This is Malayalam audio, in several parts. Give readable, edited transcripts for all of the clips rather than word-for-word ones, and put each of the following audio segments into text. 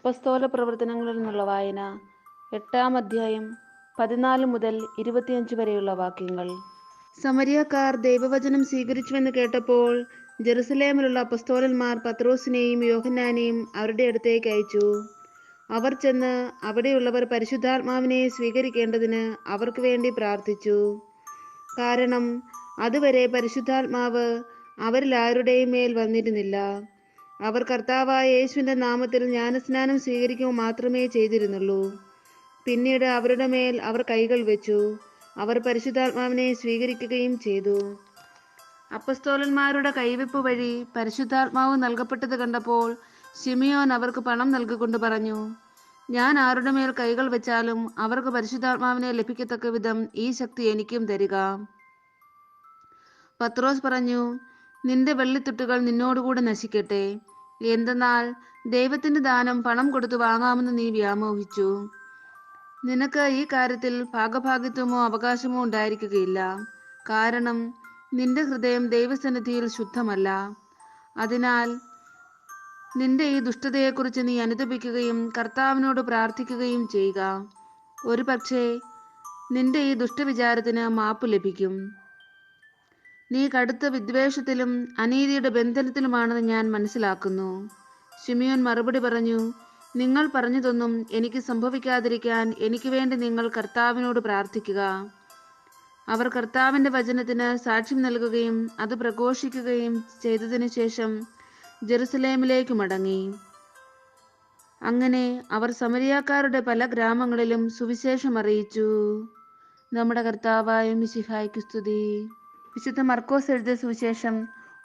അപ്പസ്തോല പ്രവർത്തനങ്ങളിൽ നിന്നുള്ള വായന 8-ാം അധ്യായം 14 മുതൽ 25 വരെയുള്ള വാക്യങ്ങൾ. സമരിയക്കാർ ദൈവവചനം സ്വീകരിച്ചുവെന്ന് കേട്ടപ്പോൾ ജെറുസലേമിലുള്ള അപ്പസ്തോലന്മാർ പത്രോസിനെയും യോഹന്നാനെയും അവരുടെ അടുത്തേക്ക് അയച്ചു. അവർ ചെന്ന് അവിടെയുള്ളവർ പരിശുദ്ധാത്മാവിനെ സ്വീകരിക്കേണ്ടതിന് അവർക്ക് വേണ്ടി പ്രാർത്ഥിച്ചു. കാരണം അതുവരെ പരിശുദ്ധാത്മാവ് അവരിൽ ആരുടെയും മേൽ വന്നിരുന്നില്ല. അവർ കർത്താവായ യേശുവിൻ്റെ നാമത്തിൽ ജ്ഞാനസ്നാനം സ്വീകരിക്കുക മാത്രമേ ചെയ്തിരുന്നുള്ളൂ. പിന്നീട് അവരുടെ മേൽ അവർ കൈകൾ വെച്ചു. അവർ പരിശുദ്ധാത്മാവിനെ സ്വീകരിക്കുകയും ചെയ്തു. അപ്പസ്തോലന്മാരുടെ കൈവെപ്പ് വഴി പരിശുദ്ധാത്മാവ് നൽകപ്പെട്ടത് കണ്ടപ്പോൾ ശിമിയോൻ അവർക്ക് പണം നൽകിക്കൊണ്ട് പറഞ്ഞു, ഞാൻ ആരുടെ മേൽ കൈകൾ വെച്ചാലും അവർക്ക് പരിശുദ്ധാത്മാവിനെ ലഭിക്കത്തക്ക വിധം ഈ ശക്തി എനിക്കും തരിക. പത്രോസ് പറഞ്ഞു, നിന്റെ വെള്ളിത്തുട്ടുകൾ നിന്നോടുകൂടെ നശിക്കട്ടെ. എന്തെന്നാൽ ദൈവത്തിന്റെ ദാനം പണം കൊടുത്തു വാങ്ങാമെന്ന് നീ വ്യാമോഹിച്ചു. നിനക്ക് ഈ കാര്യത്തിൽ ഭാഗഭാഗിത്വമോ അവകാശമോ ഉണ്ടായിരിക്കുകയില്ല. കാരണം നിന്റെ ഹൃദയം ദൈവസന്നിധിയിൽ ശുദ്ധമല്ല. അതിനാൽ നിന്റെ ഈ ദുഷ്ടതയെക്കുറിച്ച് നീ അനുതപിക്കുകയും കർത്താവിനോട് പ്രാർത്ഥിക്കുകയും ചെയ്യുക. ഒരു പക്ഷേ നിന്റെ ഈ ദുഷ്ടവിചാരത്തിന് മാപ്പ് ലഭിക്കും. നീ കടുത്ത വിദ്വേഷത്തിലും അനീതിയുടെ ബന്ധനത്തിലുമാണെന്ന് ഞാൻ മനസ്സിലാക്കുന്നു. ശിമിയോൻ മറുപടി പറഞ്ഞു, നിങ്ങൾ പറഞ്ഞതൊന്നും എനിക്ക് സംഭവിക്കാതിരിക്കാൻ എനിക്ക് വേണ്ടി നിങ്ങൾ കർത്താവിനോട് പ്രാർത്ഥിക്കുക. അവർ കർത്താവിൻ്റെ വചനത്തിന് സാക്ഷ്യം നൽകുകയും അത് പ്രഘോഷിക്കുകയും ചെയ്തതിനു ശേഷം ജെറുസലേമിലേക്ക് മടങ്ങി. അങ്ങനെ അവർ സമരിയാക്കാരുടെ പല ഗ്രാമങ്ങളിലും സുവിശേഷം അറിയിച്ചു. നമ്മുടെ കർത്താവായ മിശിഹായ്ക്ക് സ്തുതി. വിശുദ്ധ മർക്കോസ് എഴുതിയ സുവിശേഷം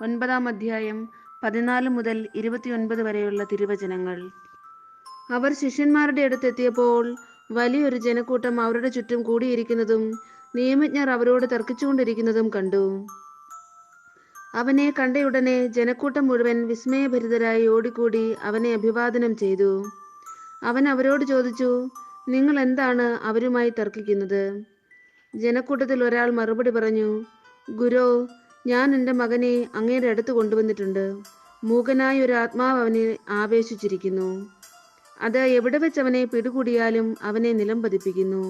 9-ാം അധ്യായം 14 മുതൽ 29 വരെയുള്ള തിരുവചനങ്ങൾ. അവർ ശിഷ്യന്മാരുടെ അടുത്തെത്തിയപ്പോൾ വലിയൊരു ജനക്കൂട്ടം അവരുടെ ചുറ്റും കൂടിയിരിക്കുന്നതും നിയമജ്ഞർ അവരോട് തർക്കിച്ചുകൊണ്ടിരിക്കുന്നതും കണ്ടു. അവനെ കണ്ടയുടനെ ജനക്കൂട്ടം മുഴുവൻ വിസ്മയഭരിതരായി ഓടിക്കൂടി അവനെ അഭിവാദനം ചെയ്തു. അവൻ അവരോട് ചോദിച്ചു, നിങ്ങൾ എന്താണ് അവരുമായി തർക്കിക്കുന്നത്? ജനക്കൂട്ടത്തിൽ ഒരാൾ മറുപടി പറഞ്ഞു, ഗുരോ, ഞാൻ എൻ്റെ മകനെ അങ്ങയുടെ അടുത്ത് കൊണ്ടുവന്നിട്ടുണ്ട്. മൂകനായ ഒരു ആത്മാവ് അവനെ ആവേശിച്ചിരിക്കുന്നു. അത് എവിടെ വെച്ച് അവനെ പിടികൂടിയാലും അവനെ നിലം പതിപ്പിക്കുന്നു.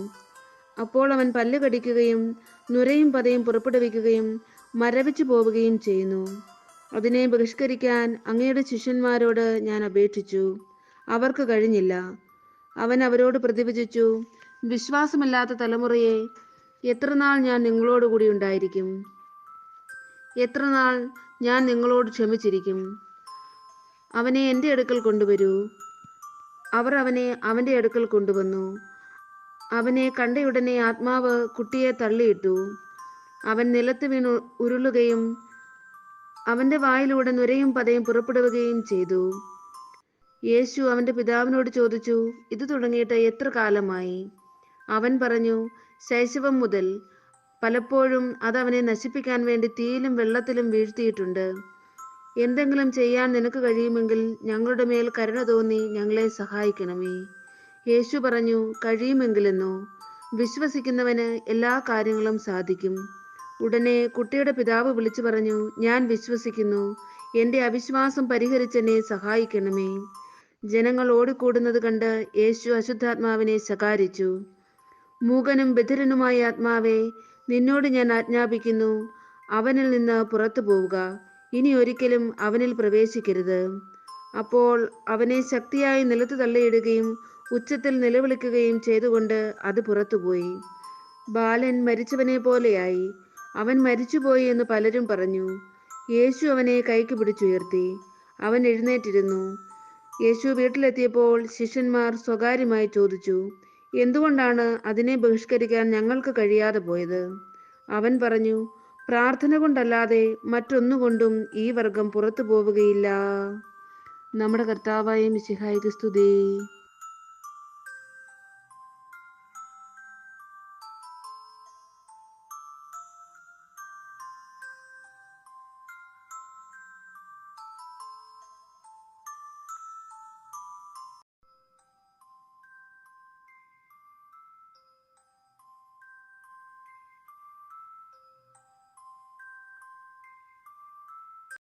അപ്പോൾ അവൻ പല്ല് കടിക്കുകയും നുരയും പതയും പുറപ്പെടുവിക്കുകയും മരവിച്ചു പോവുകയും ചെയ്യുന്നു. അതിനെ ബഹിഷ്കരിക്കാൻ അങ്ങയുടെ ശിഷ്യന്മാരോട് ഞാൻ അപേക്ഷിച്ചു, അവർക്ക് കഴിഞ്ഞില്ല. അവൻ അവരോട് പ്രതിവചിച്ചു, വിശ്വാസമില്ലാത്ത തലമുറയെ, എത്രനാൾ ഞാൻ നിങ്ങളോടുകൂടി ഉണ്ടായിരിക്കും? എത്രനാൾ ഞാൻ നിങ്ങളോട് ക്ഷമിച്ചിരിക്കും? അവനെ എൻ്റെ അടുക്കൽ കൊണ്ടുവരൂ. അവർ അവനെ അവൻ്റെ അടുക്കൽ കൊണ്ടുവന്നു. അവനെ കണ്ടയുടനെ ആത്മാവ് കുട്ടിയെ തള്ളിയിട്ടു. അവൻ നിലത്ത് വീണ് ഉരുളുകയും അവൻ്റെ വായിലൂടെ നുരയും പതയും പുറപ്പെടുകയും ചെയ്തു. യേശു അവൻ്റെ പിതാവിനോട് ചോദിച്ചു, ഇത് തുടങ്ങിയിട്ട് എത്ര കാലമായി? അവൻ പറഞ്ഞു, ശൈശവം മുതൽ. പലപ്പോഴും അത് അവനെ നശിപ്പിക്കാൻ വേണ്ടി തീയിലും വെള്ളത്തിലും വീഴ്ത്തിയിട്ടുണ്ട്. എന്തെങ്കിലും ചെയ്യാൻ നിനക്ക് കഴിയുമെങ്കിൽ ഞങ്ങളുടെ മേൽ കരുണ തോന്നി ഞങ്ങളെ സഹായിക്കണമേ. യേശു പറഞ്ഞു, കഴിയുമെങ്കിലെന്നോ? വിശ്വസിക്കുന്നവന് എല്ലാ കാര്യങ്ങളും സാധിക്കും. ഉടനെ കുട്ടിയുടെ പിതാവ് വിളിച്ചു പറഞ്ഞു, ഞാൻ വിശ്വസിക്കുന്നു. എൻ്റെ അവിശ്വാസം പരിഹരിച്ചെന്നെ സഹായിക്കണമേ. ജനങ്ങൾ ഓടിക്കൂടുന്നത് കണ്ട് യേശു അശുദ്ധാത്മാവിനെ ശകാരിച്ചു. മൂകനും ബധിരനുമായ ആത്മാവേ, നിന്നോട് ഞാൻ ആജ്ഞാപിക്കുന്നു, അവനിൽ നിന്ന് പുറത്തു പോവുക. ഇനി ഒരിക്കലും അവനിൽ പ്രവേശിക്കരുത്. അപ്പോൾ അവനെ ശക്തിയായി നിലത്ത് തള്ളിയിടുകയും ഉച്ചത്തിൽ നിലവിളിക്കുകയും ചെയ്തുകൊണ്ട് അത് പുറത്തുപോയി. ബാലൻ മരിച്ചവനെ പോലെയായി. അവൻ മരിച്ചുപോയി എന്ന് പലരും പറഞ്ഞു. യേശു അവനെ കൈക്ക് പിടിച്ചുയർത്തി. അവൻ എഴുന്നേറ്റിരുന്നു. യേശു വീട്ടിലെത്തിയപ്പോൾ ശിഷ്യന്മാർ സ്വകാര്യമായി ചോദിച്ചു, എന്തുകൊണ്ടാണ് അതിനെ ബഹിഷ്കരിക്കാൻ ഞങ്ങൾക്ക് കഴിയാതെ പോയത്? അവൻ പറഞ്ഞു, പ്രാർത്ഥന കൊണ്ടല്ലാതെ മറ്റൊന്നുകൊണ്ടും ഈ വർഗം പുറത്തു പോവുകയില്ല. നമ്മുടെ കർത്താവായ മിശിഹായ്ക്ക് സ്തുതി.